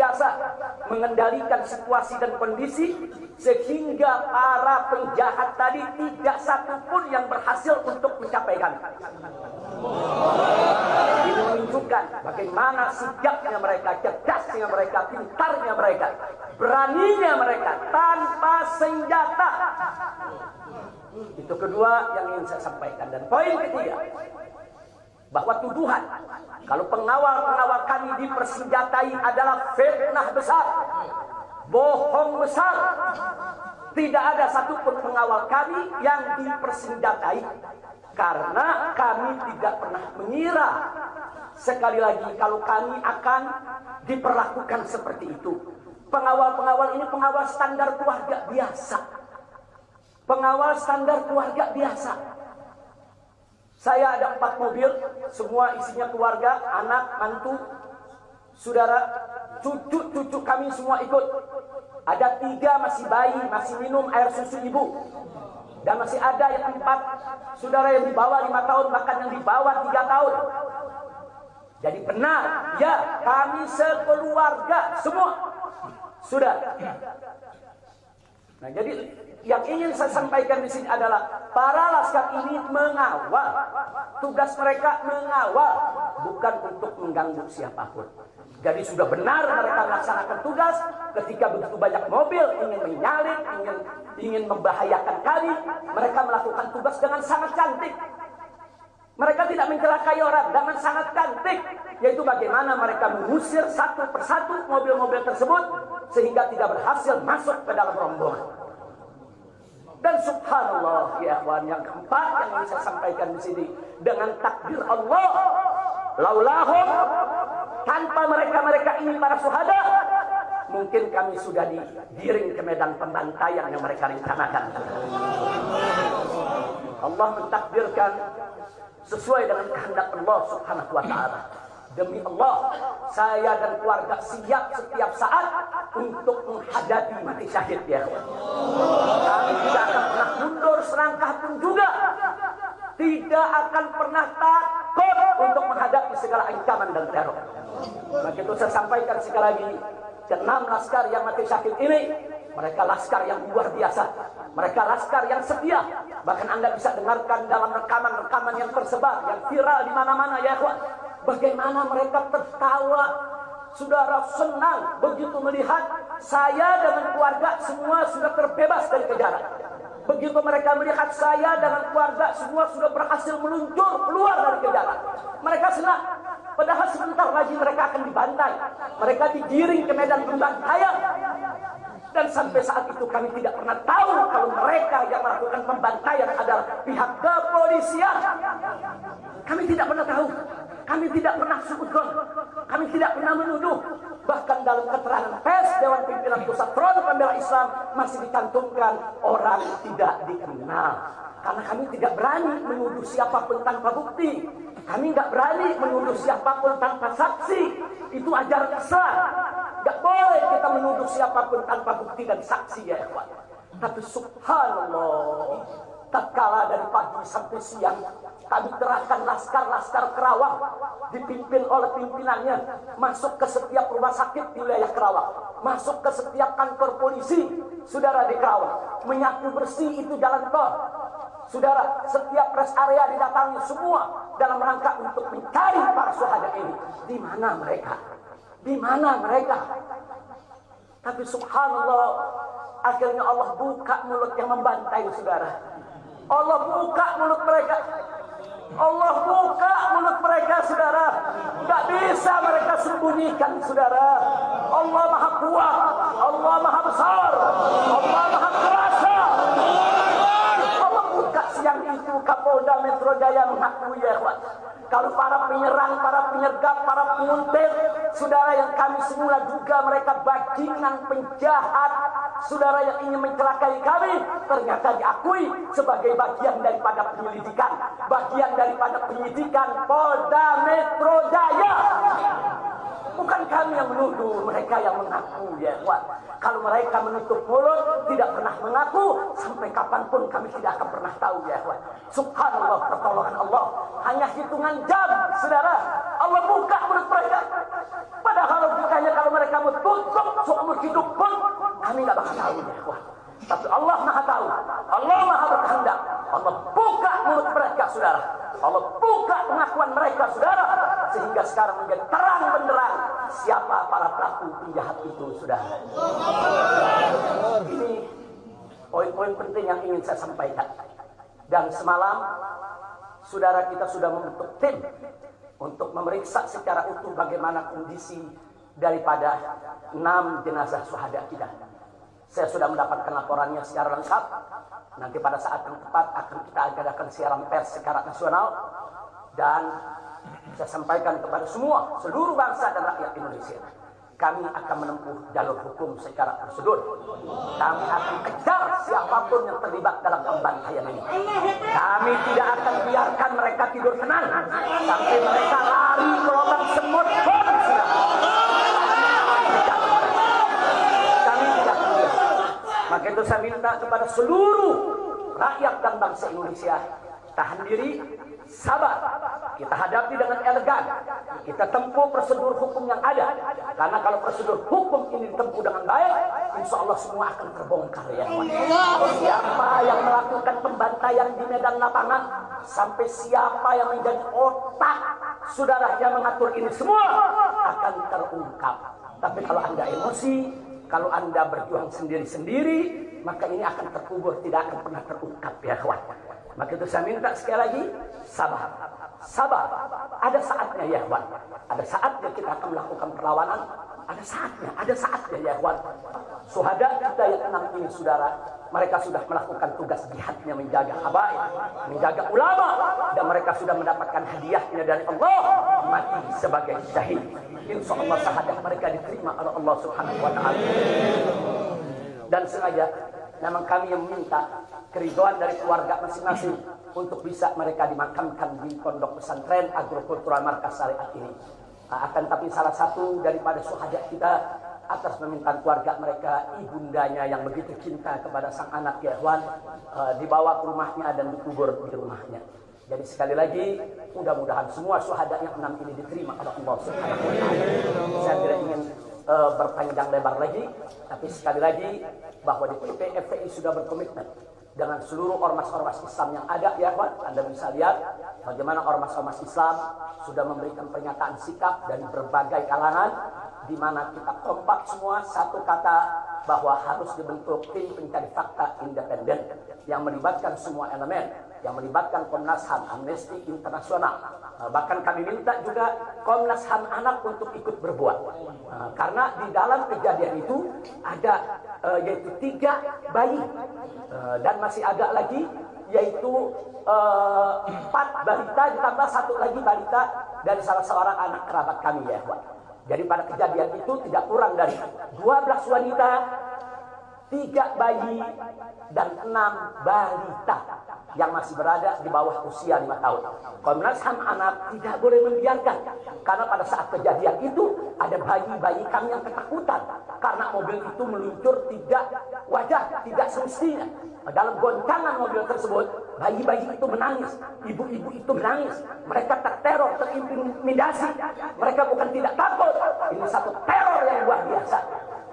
biasa mengendalikan situasi dan kondisi, sehingga para penjahat tadi tidak satupun yang berhasil untuk mencapaikan. Ini menunjukkan bagaimana sigapnya mereka, cerdasnya mereka, pintarnya mereka, beraninya mereka tanpa senjata. Itu kedua yang ingin saya sampaikan. Dan poin ketiga, bahwa tuduhan kalau pengawal-pengawal kami dipersenjatai adalah fitnah besar, bohong besar. Tidak ada satupun pengawal kami yang dipersenjatai, karena kami tidak pernah mengira, sekali lagi, kalau kami akan diperlakukan seperti itu. Pengawal-pengawal ini pengawal standar keluarga biasa. Pengawal standar keluarga biasa. Saya ada 4 mobil, semua isinya keluarga, anak, mantu, saudara, cucu-cucu kami semua ikut. Ada 3 masih bayi, masih minum air susu ibu. Dan masih ada yang 4 saudara yang di bawah 5 tahun, bahkan yang di bawah 3 tahun. Jadi benar, ya, kami sekeluarga semua. Sudah. Nah, jadi yang ingin saya sampaikan di sini adalah para laskar ini mengawal. Tugas mereka mengawal, bukan untuk mengganggu siapapun. Jadi sudah benar mereka melaksanakan tugas. Ketika begitu banyak mobil ingin menyalip, ingin membahayakan kami, mereka melakukan tugas dengan sangat cantik. Mereka tidak mencelakai orang dengan sangat cantik, yaitu bagaimana mereka mengusir satu persatu mobil-mobil tersebut sehingga tidak berhasil masuk ke dalam rombongan. Dan subhanallah, ya kawan, yang keempat yang ingin saya sampaikan di sini, dengan takdir Allah, laulahum, tanpa mereka ini para syuhada, mungkin kami sudah digiring ke medan pembantaian yang mereka rencanakan. Allah mentakdirkan sesuai dengan kehendak Allah Subhanahu wa taala. Demi Allah, saya dan keluarga siap setiap saat untuk menghadapi mati syahid, ya. Kami tidak akan pernah mundur selangkah pun juga. Tidak akan pernah takut untuk menghadapi segala ancaman dan teror. Maka itu saya sampaikan sekali lagi, 6 laskar yang mati syahid ini, mereka laskar yang luar biasa. Mereka laskar yang setia. Bahkan Anda bisa dengarkan dalam rekaman-rekaman yang tersebar, yang viral di mana-mana, ya kawan. Bagaimana mereka tertawa, saudara, senang begitu melihat saya dengan keluarga semua sudah terbebas dari kejaran. Begitu mereka melihat saya dengan keluarga semua sudah berhasil meluncur keluar dari kejaran, mereka senang. Padahal sebentar lagi mereka akan dibantai. Mereka digiring ke medan pembantaian. Dan sampai saat itu kami tidak pernah tahu kalau mereka yang melakukan pembantaian adalah pihak kepolisian. Kami tidak pernah tahu. Kami tidak pernah suudzon. Kami tidak pernah menuduh. Bahkan dalam keterangan pers Dewan Pimpinan Pusat Front Pembela Islam masih dicantumkan orang tidak dikenal. Karena kami tidak berani menuduh siapapun tanpa bukti. Kami tidak berani menuduh siapapun tanpa saksi. Itu ajaran Islam. Tidak boleh kita menuduh siapapun tanpa bukti dan saksi, ya ikhwan. Tapi subhanallah, tatkala dari pagi sampai siang kami kerahkan laskar-laskar Kerawang dipimpin oleh pimpinannya masuk ke setiap rumah sakit di wilayah Kerawang, masuk ke setiap kantor polisi, saudara, di Kerawang, menyapu bersih itu jalan tol. Saudara, setiap rest area didatangi semua dalam rangka untuk mencari para syuhada ini. Di mana mereka? Di mana mereka? Tapi subhanallah, akhirnya Allah buka mulut yang membantai, saudara. Allah buka mulut mereka. Allah buka mulut mereka, saudara. Tak bisa mereka sembunyikan, saudara. Allah Maha Kuat, Allah Maha Besar, Allah Maha Kuasa. Allah buka siang itu. Kapolda Metro Jaya mengakui, ya kawan, kalau para penyerang, para penyergap, para penguntit, saudara, yang kami semula duga mereka bajingan penjahat, saudara, yang ingin mencelakai kami, ternyata diakui sebagai bagian daripada penyelidikan, bagian daripada penyidikan Polda Metro Jaya. Bukan kami yang menuduh, mereka yang mengaku, ya kawan. Kalau mereka menutup mulut, tidak pernah mengaku, sampai kapanpun kami tidak akan pernah tahu, ya kawan. Subhanallah, pertolongan Allah hanya hitungan jam, saudara. Allah buka mulut mereka. Padahal logikanya kalau mereka tahu ya ikhwan. Tapi Allah Maha tahu, Allah Maha berkehendak. Allah buka mulut mereka saudara, Allah buka pengakuan mereka saudara, sehingga sekarang menjadi terang benderang siapa para pelaku penjahat itu saudara. Ini poin-poin penting yang ingin saya sampaikan. Dan semalam saudara kita sudah membentuk tim untuk memeriksa secara utuh bagaimana kondisi daripada 6 jenazah syuhada kita. Saya sudah mendapatkan laporannya secara lengkap. Nanti pada saat yang tepat akan kita adakan siaran pers secara nasional. Dan saya sampaikan kepada seluruh bangsa dan rakyat Indonesia. Kami akan menempuh jalur hukum secara prosedur. Kami akan kejar siapapun yang terlibat dalam pembantaian ini. Kami tidak akan biarkan mereka tidur tenang sampai mereka lari ke lubang semut pun sudah. Maka itu saya minta kepada seluruh rakyat dan bangsa Indonesia, tahan diri, sabar. Kita hadapi dengan elegan. Kita tempuh prosedur hukum yang ada. Karena kalau prosedur hukum ini ditempuh dengan baik, insya Allah semua akan terbongkar ya. Siapa yang melakukan pembantaian di medan lapangan, sampai siapa yang menjadi otak saudara yang mengatur ini semua akan terungkap. Tapi kalau Anda emosi, kalau Anda berjuang sendiri-sendiri, maka ini akan terkubur, tidak akan pernah terungkap ya kawan. Maka itu saya minta sekali lagi, sabar. Sabar. Ada saatnya ya kawan. Ada saatnya kita akan melakukan perlawanan. Ada saatnya ya kawan. Syuhada kita yang 6 ini saudara, mereka sudah melakukan tugas jihadnya menjaga habaib, menjaga ulama, dan mereka sudah mendapatkan hadiahnya dari Allah, mati sebagai syahid. Insya Allah syahadat mereka diterima oleh Allah Subhanahu wa Ta'ala. Dan sengaja memang kami yang meminta keridhaan dari keluarga masing-masing untuk bisa mereka dimakamkan di pondok pesantren agrokultural markas syariat ini. Akan tapi salah satu daripada syuhada kita atas permintaan keluarga mereka, ibundanya yang begitu cinta kepada sang anak ya ikhwan, dibawa ke rumahnya dan dikubur di rumahnya. Jadi sekali lagi, mudah-mudahan semua syuhada yang 6 ini diterima oleh Allah Subhanahu wa Ta'ala. Saya tidak ingin berpanjang lebar lagi, tapi sekali lagi bahwa DPP FPI sudah berkomitmen dengan seluruh ormas-ormas Islam yang ada ya kawan. Anda bisa lihat bagaimana ormas-ormas Islam sudah memberikan pernyataan sikap dari berbagai kalangan, di mana kita kompak semua satu kata bahwa harus dibentuk tim pencari fakta independen yang melibatkan semua elemen, yang melibatkan Komnas HAM, Amnesty Internasional. Bahkan kami minta juga Komnas HAM anak untuk ikut berbuat. Karena di dalam kejadian itu ada yaitu 3 bayi dan masih ada lagi yaitu 4 balita ditambah 1 lagi balita dari salah seorang anak kerabat kami ya Pak. Jadi pada kejadian itu tidak kurang dari 12 wanita, 3 bayi dan 6 balita yang masih berada di bawah usia 5 tahun. Komnas HAM anak tidak boleh membiarkan, karena pada saat kejadian itu ada bayi-bayi kami yang ketakutan karena mobil itu meluncur tidak wajar, tidak semestinya. Dalam goncangan mobil tersebut, bayi-bayi itu menangis, ibu-ibu itu menangis, mereka terteror, terintimidasi. Mereka bukan tidak takut, ini satu teror yang luar biasa.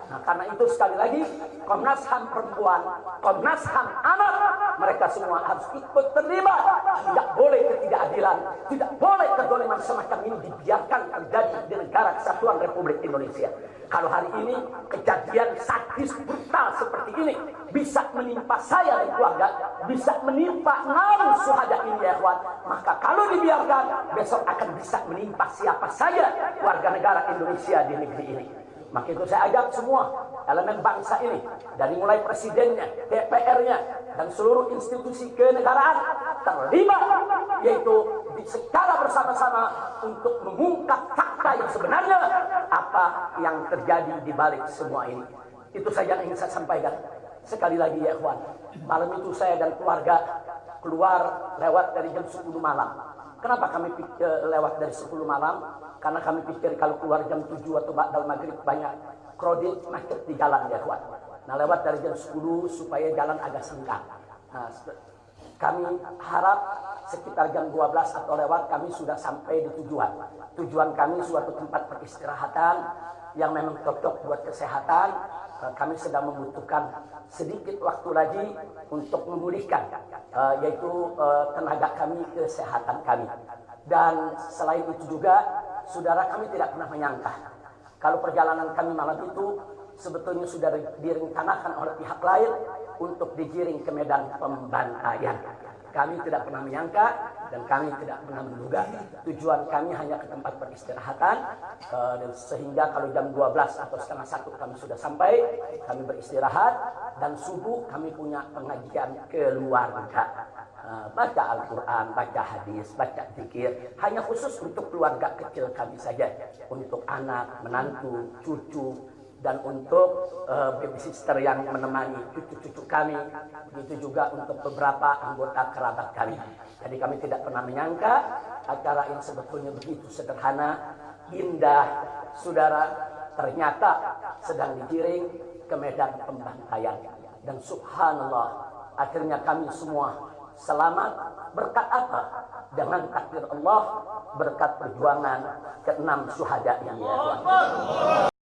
Nah, karena itu sekali lagi Komnas HAM perempuan, Komnas HAM anak, mereka semua harus ikut terlibat. Tidak boleh ketidakadilan, tidak boleh kezaliman semacam ini dibiarkan terjadi di negara kesatuan Republik Indonesia. Kalau hari ini kejadian sadis brutal seperti ini bisa menimpa saya dan keluarga, bisa menimpa 6 syuhada ini ya kawan, maka kalau dibiarkan besok akan bisa menimpa siapa saja warga negara Indonesia di negeri ini. Maka itu saya ajak semua elemen bangsa ini, dari mulai presidennya, DPR-nya, dan seluruh institusi kenegaraan terlibat, yaitu secara bersama-sama untuk mengungkap fakta yang sebenarnya apa yang terjadi di balik semua ini. Itu saja yang ingin saya sampaikan. Sekali lagi ya ikhwan, malam itu saya dan keluarga keluar lewat dari jam 10 malam. Kenapa kami lewat dari 10 malam? Karena kami pikir kalau keluar jam 7 atau ba'dal maghrib banyak krodit macet di jalan ya kawan. Nah lewat dari jam 10 supaya jalan agak senggang. Nah, Kami harap sekitar jam 12 atau lewat kami sudah sampai di tujuan. Tujuan kami suatu tempat peristirahatan yang memang cocok buat kesehatan. Kami sedang membutuhkan sedikit waktu lagi untuk memulihkan yaitu tenaga kami, kesehatan kami. Dan selain itu juga, saudara, kami tidak pernah menyangka kalau perjalanan kami malam itu sebetulnya sudah direncanakan oleh pihak lain untuk digiring ke medan pembantaian. Kami tidak pernah menyangka dan kami tidak pernah menduga. Tujuan kami hanya ke tempat peristirahatan, dan sehingga kalau jam 12 atau setengah 1 kami sudah sampai, kami beristirahat, dan subuh kami punya pengajian keluarga. Baca Al-Quran, baca hadis, baca zikir, hanya khusus untuk keluarga kecil kami saja, untuk anak, menantu, cucu, dan untuk babysitter yang menemani cucu-cucu kami, begitu juga untuk beberapa anggota kerabat kami. Jadi kami tidak pernah menyangka acara yang sebetulnya begitu sederhana, indah, saudara, ternyata sedang digiring ke medan pembantaian. Dan subhanallah, akhirnya kami semua selamat. Berkat apa? Dengan takdir Allah, berkat perjuangan ke-6 syuhada ini, ya Tuhan.